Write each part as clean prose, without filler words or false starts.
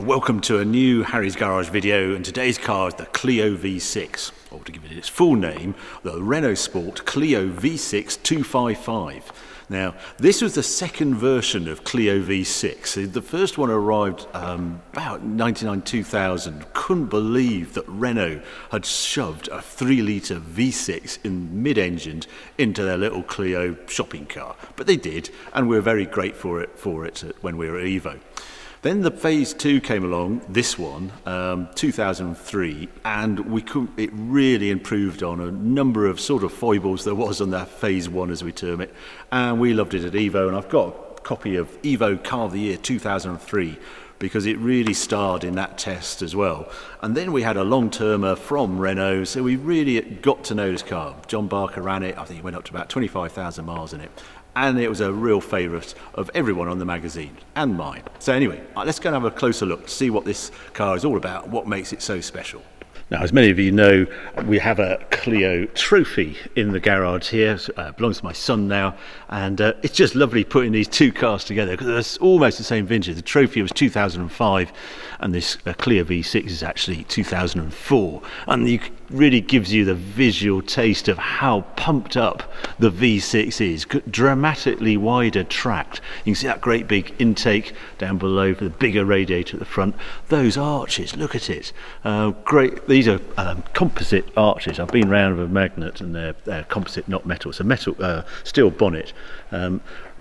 welcome to a new Harry's Garage video, and today's car is the Clio V6, or to give it its full name, the Renaultsport Clio V6 255. Now, this was the second version of Clio V6. The first one arrived about 2000. Couldn't believe that Renault had shoved a 3-litre V6 in mid-engined into their little Clio shopping car. But they did, and we were very grateful for it when we were at Evo. Then the Phase 2 came along, this one, 2003, and it really improved on a number of sort of foibles there was on that Phase 1, as we term it, and we loved it at Evo, and I've got a copy of Evo Car of the Year 2003, because it really starred in that test as well. And then we had a long-termer from Renault, so we really got to know this car. John Barker ran it, I think he went up to about 25,000 miles in it. And it was a real favourite of everyone on the magazine, and mine. So anyway, let's go and have a closer look to see what this car is all about, what makes it so special. Now, as many of you know, we have a Clio trophy in the garage here. It belongs to my son now, and it's just lovely putting these two cars together because they're almost the same vintage. The trophy was 2005, and this Clio V6 is actually 2004, and it really gives you the visual taste of how pumped up the V6 is. Dramatically wider tracked. You can see that great big intake down below for the bigger radiator at the front. Those arches, look at it. Great. These are composite arches. I've been round with a magnet, and they're composite, not metal. It's a metal steel bonnet.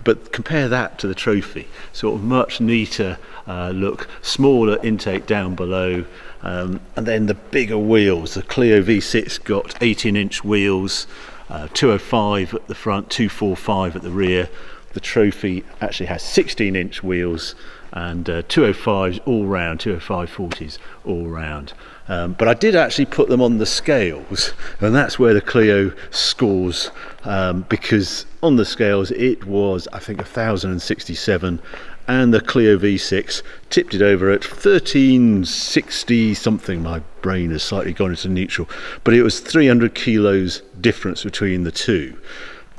But compare that to the trophy, sort of much neater look, smaller intake down below, and then the bigger wheels. The Clio V6 got 18-inch wheels, 205 at the front, 245 at the rear. The trophy actually has 16-inch wheels and 205s all round, 205 40s all round. But I did actually put them on the scales, and that's where the Clio scores, because on the scales it was, I think, 1,067, and the Clio V6 tipped it over at 1,360 something. My brain has slightly gone into neutral, but it was 300 kilos difference between the two.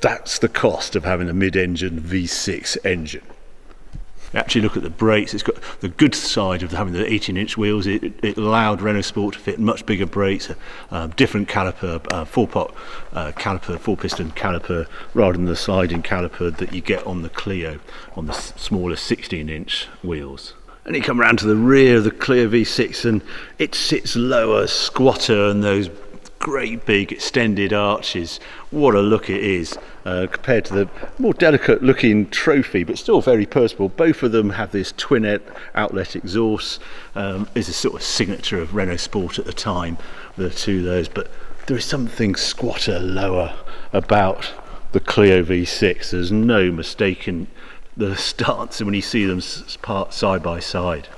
That's the cost of having a mid-engine V6 engine. Actually, look at the brakes. It's got the good side of having the 18-inch wheels. It allowed Renaultsport to fit much bigger brakes, different caliper, 4-pot caliper, 4-piston caliper, rather than the sliding caliper that you get on the Clio on the smaller 16-inch wheels. And you come around to the rear of the Clio V6, and it sits lower, squatter, and those great big extended arches. What a look it is, compared to the more delicate looking trophy, but still very personable. Both of them have this twin outlet exhaust. It's a sort of signature of Renault Sport at the time, the two of those, but there is something squatter lower about the Clio V6. There's no mistaking the stance when you see them side by side.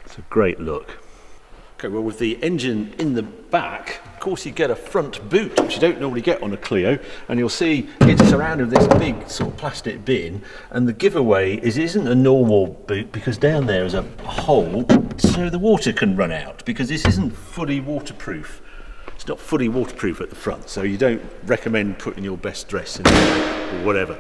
It's a great look. Okay, well, with the engine in the back, of course you get a front boot, which you don't normally get on a Clio, and you'll see it's surrounded with this big sort of plastic bin, and the giveaway is it isn't a normal boot, because down there is a hole so the water can run out, because this isn't fully waterproof. It's not fully waterproof at the front, so you don't recommend putting your best dress in there or whatever.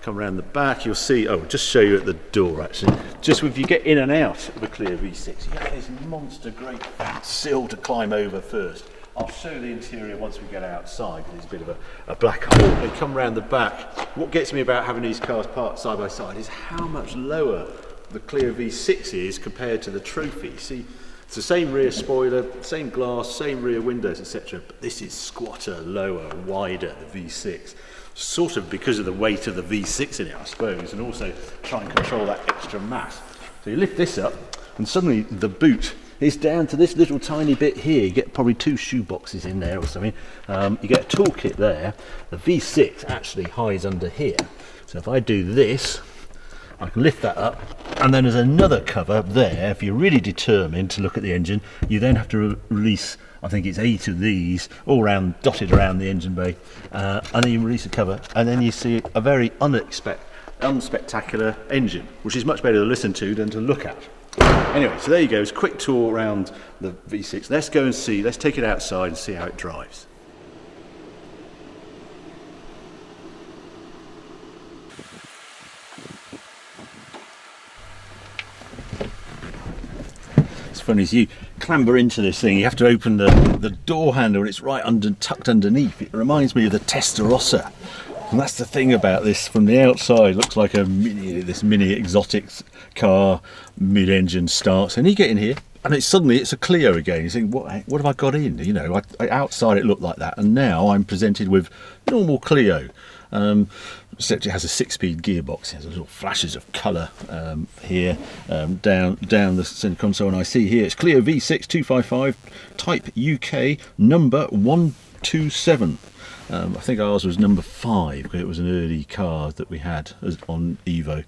Come around the back, you'll see, just show you at the door actually, just if you get in and out of the Clio V6, you have this monster great sill to climb over first. I'll show the interior once we get outside, because it's a bit of a black hole. They come around the back. What gets me about having these cars parked side by side is how much lower the Clio V6 is compared to the trophy. See, it's the same rear spoiler, same glass, same rear windows, etc. But this is squatter, lower, wider, the V6. Sort of because of the weight of the V6 in it, I suppose, and also try and control that extra mass. So you lift this up, and suddenly the boot is down to this little tiny bit here. You get probably 2 shoe boxes in there or something. You get a toolkit there. The V6 actually hides under here. So if I do this, I can lift that up, and then there's another cover there. If you're really determined to look at the engine, you then have to release, I think it's 8 of these, all around, dotted around the engine bay, and then you release the cover, and then you see a very unspectacular engine, which is much better to listen to than to look at. Anyway, so there you go. It's a quick tour around the V6. Let's go and see, let's take it outside and see how it drives. funny is you clamber into this thing, you have to open the door handle and it's right tucked underneath. It reminds me of the Testarossa. And that's the thing about this from the outside. It looks like this mini exotic car, mid-engine starts, and you get in here and it's a Clio again. You think, what have I got in? You know, outside it looked like that, and now I'm presented with normal Clio. Except it has a 6-speed gearbox. It has little flashes of colour here down the centre console, and I see here it's Clio V6 255 Type UK number 127. I think ours was number 5 because it was an early car that we had on Evo.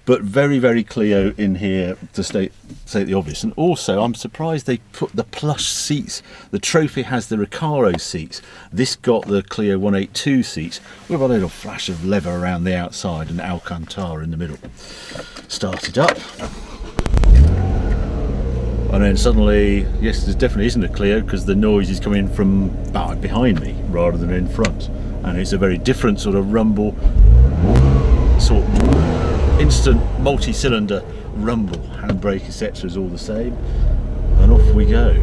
But very, very Clio in here, to state the obvious. And also, I'm surprised they put the plush seats. The Trophy has the Recaro seats. This got the Clio 182 seats with a little flash of leather around the outside and Alcantara in the middle. Start it up. And then suddenly, yes, there definitely isn't a Clio because the noise is coming from behind me rather than in front. And it's a very different sort of rumble, sort of instant multi-cylinder rumble. Handbrake, etc. is all the same. And off we go.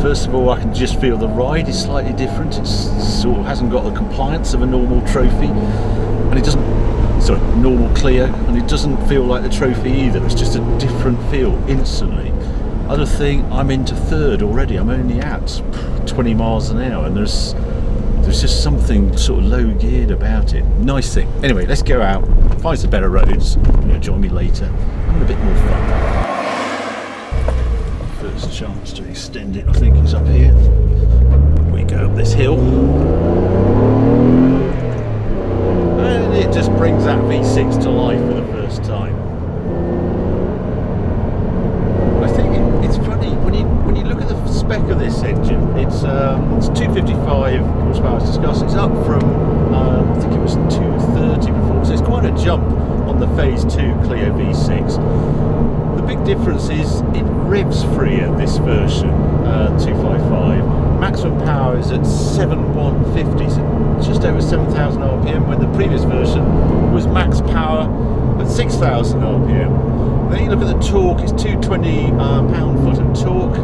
First of all, I can just feel the ride is slightly different. It sort of hasn't got the compliance of a normal Trophy. And it doesn't, normal Clio, and it doesn't feel like the Trophy either. It's just a different feel instantly. Other thing, I'm into third already. I'm only at 20 miles an hour, and there's just something sort of low geared about it. Nice thing. Anyway, let's go out, find some better roads. You'll join me later. Having a bit more fun. First chance to extend it, I think, is up here. We go up this hill. And it just brings that V6 to life for the first time. I think it's funny when you look at the spec of this engine. It's 255 horsepower as discussed. It's up from I think it was 230 before, so it's quite a jump on the Phase 2 Clio V6. The big difference is it revs freer, this version 255. Maximum power is at 7,150, so just over 7,000 RPM, when the previous version was max power at 6,000 RPM. Then you look at the torque, it's 220 pound-foot of torque,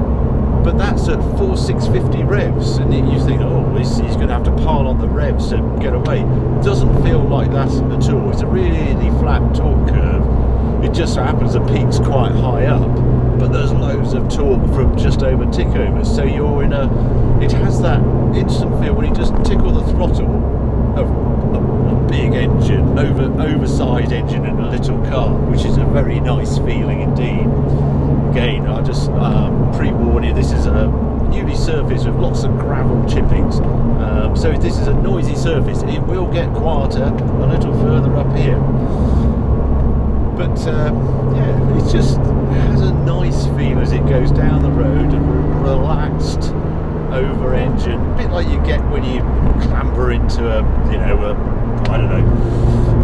but that's at 4,650 revs, and you think, oh, he's going to have to pile on the revs to get away. It doesn't feel like that at all. It's a really flat torque curve. It just so happens the peak's quite high up, but there's loads of torque from just over tickovers, so you're in it has that instant feel when you just tickle the throttle of a big engine, oversized engine in a little car, which is a very nice feeling indeed. Again, I just pre-warn you, this is a newly surfaced with lots of gravel chippings, so this is a noisy surface. It will get quieter a little further up here. But yeah, it just has a nice feel as it goes down the road, a relaxed over engine, a bit like you get when you clamber into a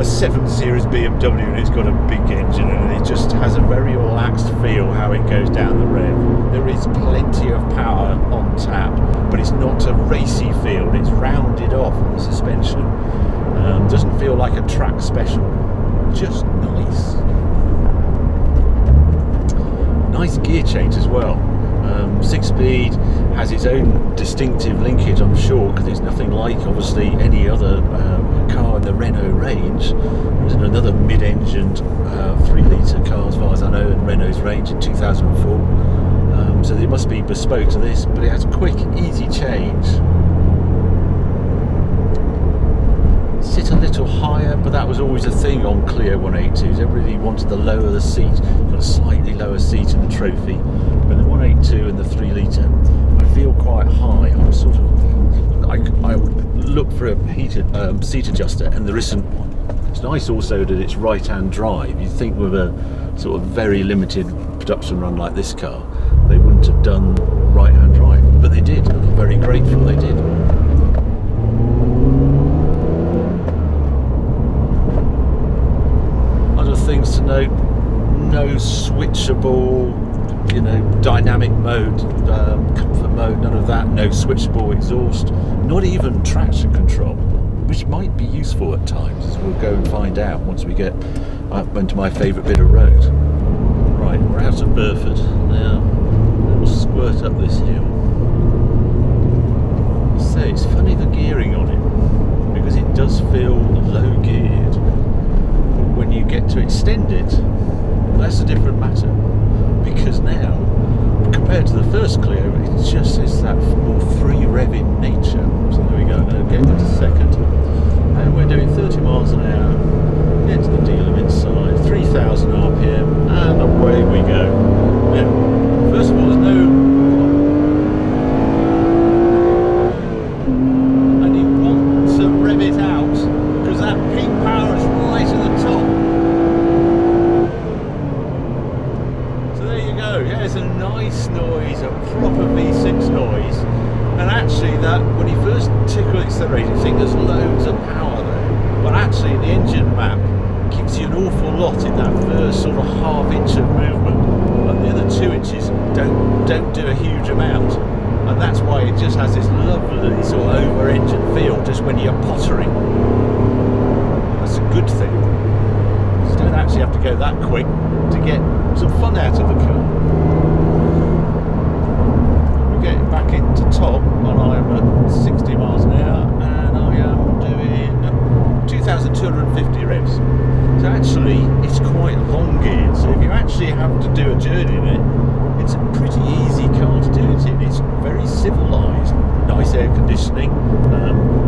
7 Series BMW and it's got a big engine, and it just has a very relaxed feel how it goes down the rev. There is plenty of power on tap, but it's not a racy feel. It's rounded off on the suspension. Doesn't feel like a track special. Just nice. Nice gear change as well. 6-speed has its own distinctive linkage, I'm sure, because it's nothing like obviously any other car in the Renault range. There's another mid-engined 3-litre car, as far as I know, in Renault's range in 2004. So it must be bespoke to this, but it has quick, easy change. Sit a little higher, but that was always a thing on Clio 182s. Everybody wanted to lower the seat. Got a slightly lower seat in the Trophy, but the 182 and the 3-litre, I feel quite high. I'm sort of, I would look for a heated seat adjuster, and there isn't one. It's nice also that it's right-hand drive. You'd think with a sort of very limited production run like this car, they wouldn't have done right-hand drive, but they did. I'm very grateful they did. Things to note: no switchable, dynamic mode, comfort mode, none of that. No switchable exhaust, not even traction control. which might be useful at times, as we'll go and find out once we get up into my favourite bit of road. Right, we're out of Burford now. We'll squirt up this hill. So it's funny the gearing on it, because it does feel low geared. But when you get to extend it, that's a different matter, because now, compared to the first Clio, it just is that more free revving nature. So there we go, now get into second, and we're doing 30 miles an hour, get to the D-limit side, 3,000 RPM, and away we go. Now, first of all, there's no, and you want to rev it out, because that peak power is right at the top. Yeah, it's a nice noise, a proper V6 noise, and actually that, when you first tickle accelerator, you think there's loads of power there, but actually the engine map gives you an awful lot in that first sort of half inch of movement, and the other 2 inches don't do a huge amount, and that's why it just has this lovely sort of over engine feel just when you're pottering. That's a good thing. You don't actually have to go that quick to get some fun out of the car. We're getting back into top, and I'm at 60 miles an hour, and I am doing 2,250 revs. So actually, it's quite long geared. So if you actually have to do a journey in it, it's a pretty easy car to do it in. It's very civilised. Nice air conditioning,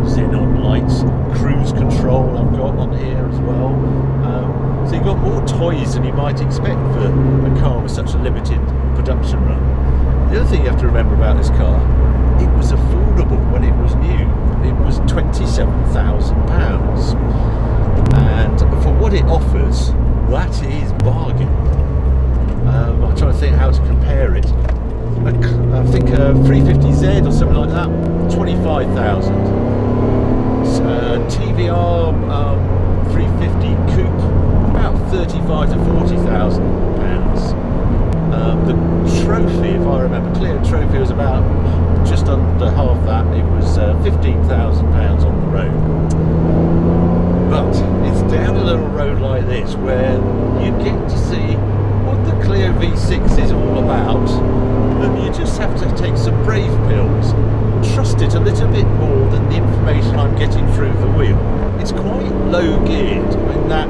xenon lights, cruise control I've got on here as well. So you've got more toys than you might expect for a car with such a limited production run. The other thing you have to remember about this car, it was affordable when it was new. It was £27,000. And for what it offers, that is bargain. I'm trying to think how to compare it. I think a 350Z or something like that, 25,000. TVR 350 coupe, about 35 to 40,000 pounds. The trophy, if I remember, Clio trophy was about just under half that. It was 15,000 pounds on the road. But it's down a little road like this where you get to see what the Clio V6 is all about, and you just have to take some brave pills, trust it a little bit more than the information I'm getting through the wheel. It's quite low geared in that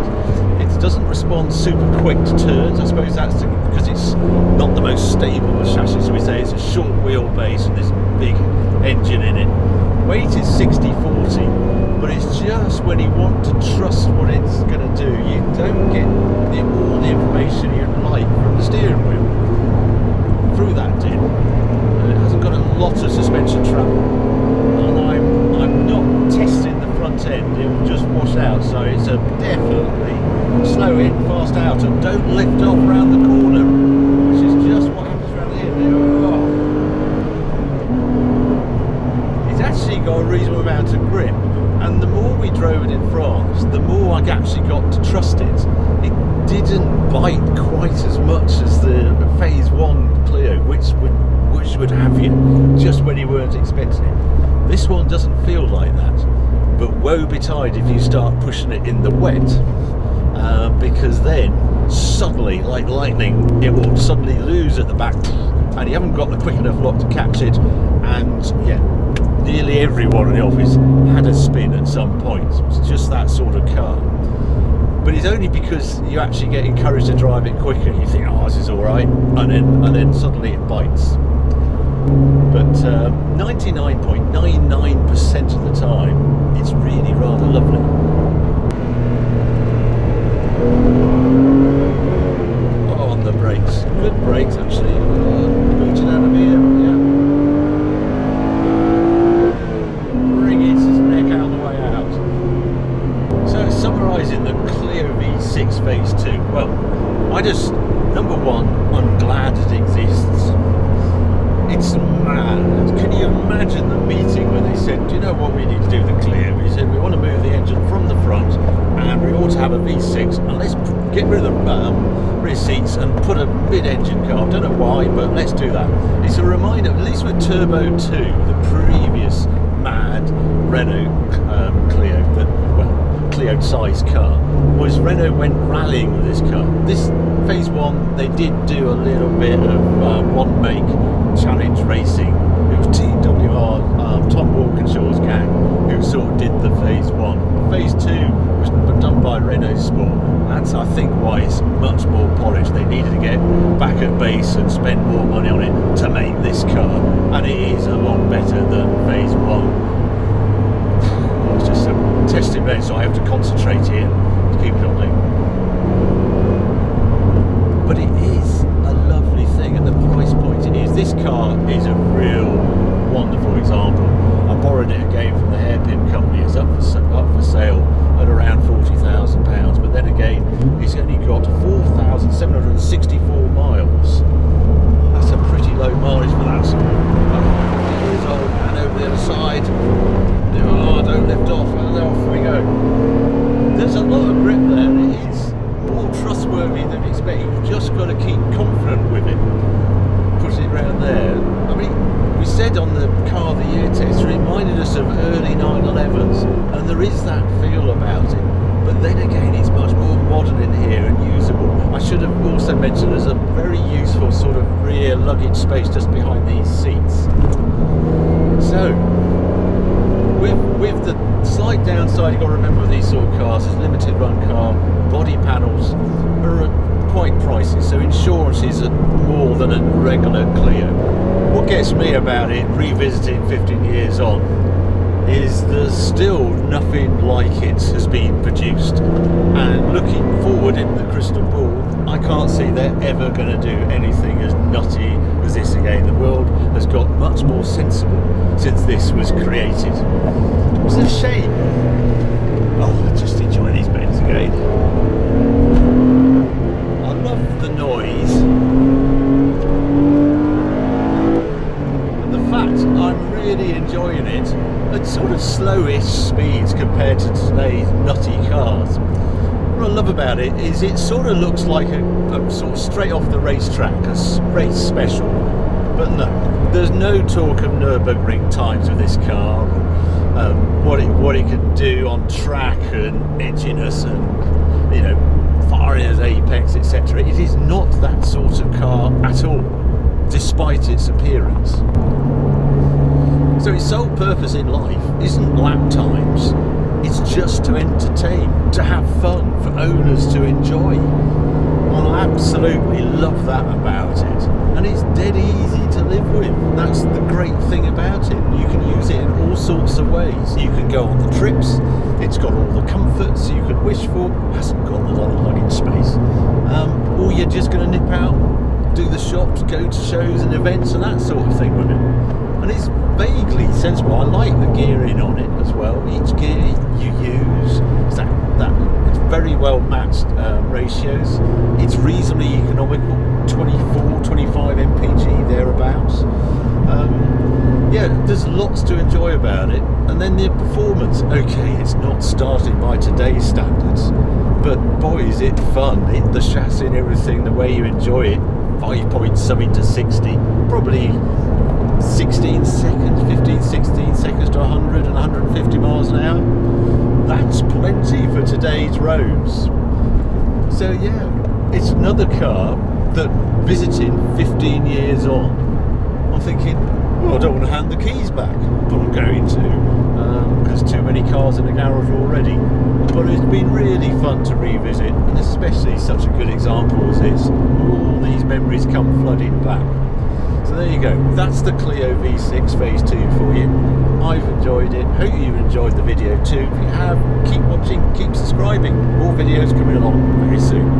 it doesn't respond super quick to turns. I suppose that's because it's not the most stable of chassis, so we say it's a short wheelbase and this big engine in it. Weight is 60/40, but it's just when you want to trust what it's going to do, you don't get all the information you'd like from the steering wheel through that din. And it hasn't got a lot of suspension travel, and I'm not testing the front end, it will just wash out, so it's a definitely slow in, fast out, and don't lift off around the corner, which is just what happens around here. It's actually got a reasonable amount of grip, and the more we drove it in France, the more I actually got to trust it. It didn't bite quite as much as the Phase 1 Clio, which would have you just when you weren't expecting it. This one doesn't feel like that, but woe betide if you start pushing it in the wet, because then suddenly, like lightning, it will suddenly lose at the back, and you haven't got the quick enough lock to catch it. And yeah, nearly everyone in the office had a spin at some point. It's just that sort of car. But it's only because you actually get encouraged to drive it quicker. You think, oh, this is all right, and then suddenly it bites. But 99.99% of the time, it's really rather lovely. Oh, on the brakes, good brakes actually. Booted out of here, yeah. Bring its neck out the way out. So summarising the Clio V6 Phase 2. Well, number one, I'm glad it exists. It's mad. Can you imagine the meeting when they said, do you know what we need to do with the Clio? We said we want to move the engine from the front, and we ought to have a V6, and let's get rid of the rear seats and put a mid-engine car. I don't know why, but let's do that. It's a reminder, at least with Turbo 2, the previous mad Renault Clio, Clio size car, was Renault went rallying with this car. This phase one, they did do a little bit of one make challenge racing. It was TWR, Tom Walkinshaw's gang, who sort of did the phase one. Phase two was done by Renaultsport. That's, I think, why it's much more polished. They needed to get back at base and spend more money on it to make this car, and it is a lot better than phase one. It's just a testing bed, so I have to concentrate here to keep it on there. But it is a lovely thing, and the price point it is. This car is a real wonderful example. I borrowed it again from the hairpin company. It's up for sale at around £40,000, but then again, it's only got 4,764 miles. That's a pretty low mileage for that. 40 years old, and over the other side, oh, don't lift off, and off we go. There's a lot of grip there. It is more trustworthy than expected. You've just got to keep confident with it. Put it around there. I mean, we said on the car of the year test, it reminded us of early 911s, and there is that feel about it. But then again, it's much more modern in here and usable. I should have also mentioned there's a very useful sort of rear luggage space just behind these seats. So, with the slight downside, you've got to remember with these sort of cars, it's limited run car, body panels are quite pricey, so insurance is more than a regular Clio. What gets me about it, revisiting 15 years on, is there's still nothing like it has been produced, and looking forward in the crystal ball, I can't see they're ever going to do anything as nutty as this again. The world has got much more sensible since this was created. It's a shame. Oh, I just enjoy these bends again. I love the noise and the fact I'm really enjoying it at sort of slowish speeds compared to today's nutty cars. What I love about it is it sort of looks like a sort of straight off the racetrack, a race special. But no, there's no talk of Nürburgring times with this car, or what it can do on track and edginess and, you know, firing as apex, etc. It is not that sort of car at all, despite its appearance. So its sole purpose in life isn't lap times, it's just to entertain, to have fun, for owners to enjoy. I absolutely love that about it, and it's dead easy to live with. That's the great thing about it. You can use it in all sorts of ways. You can go on the trips, it's got all the comforts you could wish for, hasn't got a lot of luggage space, or you're just going to nip out, do the shops, go to shows and events and that sort of thing with it. And it's vaguely sensible. I like the gearing on it as well. Each gear you use, it's very well matched ratios. It's reasonably economical, 24, 25 mpg thereabouts. Yeah, there's lots to enjoy about it. And then the performance, okay, it's not starting by today's standards, but boy is it fun. The chassis and everything, the way you enjoy it, 5 point something to 60, probably 16 seconds, 15, 16 seconds to 100 and 150 miles an hour. That's plenty for today's roads. So yeah, it's another car that, visiting 15 years on, I'm thinking, well, I don't want to hand the keys back, but I'm going to, because too many cars in the garage already. But it's been really fun to revisit, and especially such a good example as this. All these memories come flooding back. So there you go, that's the Clio V6 Phase 2 for you. I've enjoyed it, hope you've enjoyed the video too. If you have, keep watching, keep subscribing, more videos coming along very soon.